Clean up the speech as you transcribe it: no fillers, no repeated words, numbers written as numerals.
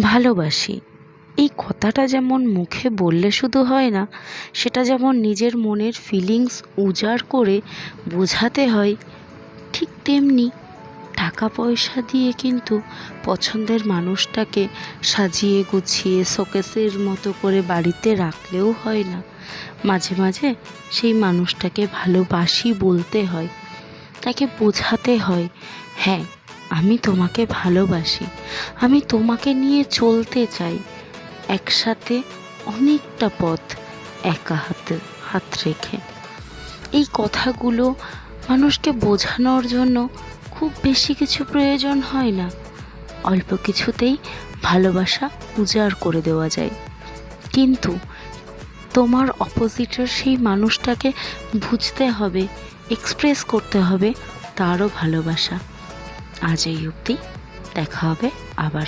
ভালোবাসি এই কথাটা যেমন মুখে বললে শুধু হয় না, সেটা যেমন নিজের মনের ফিলিংস উজাড় করে বোঝাতে হয়, ঠিক তেমনি টাকা পয়সা দিয়ে কিন্তু পছন্দের মানুষটাকে সাজিয়ে গুছিয়ে শোকেসের মতো করে বাড়িতে রাখলেও হয় না। মাঝে মাঝে সেই মানুষটাকে ভালোবাসি বলতে হয়, তাকে বোঝাতে হয়, হ্যাঁ আমি তোমাকে ভালোবাসি, আমি তোমাকে নিয়ে চলতে চাই, একসাথে অনেকটা পথ একা হাতে হাত রেখে। এই কথাগুলো মানুষকে বোঝানোর জন্য খুব বেশি কিছু প্রয়োজন হয় না, অল্প কিছুতেই ভালোবাসা উজাড় করে দেওয়া যায়। কিন্তু তোমার অপোজিটের সেই মানুষটাকে বুঝতে হবে, এক্সপ্রেস করতে হবে তারও ভালোবাসা। আজ এই অবধি, দেখা হবে আবার।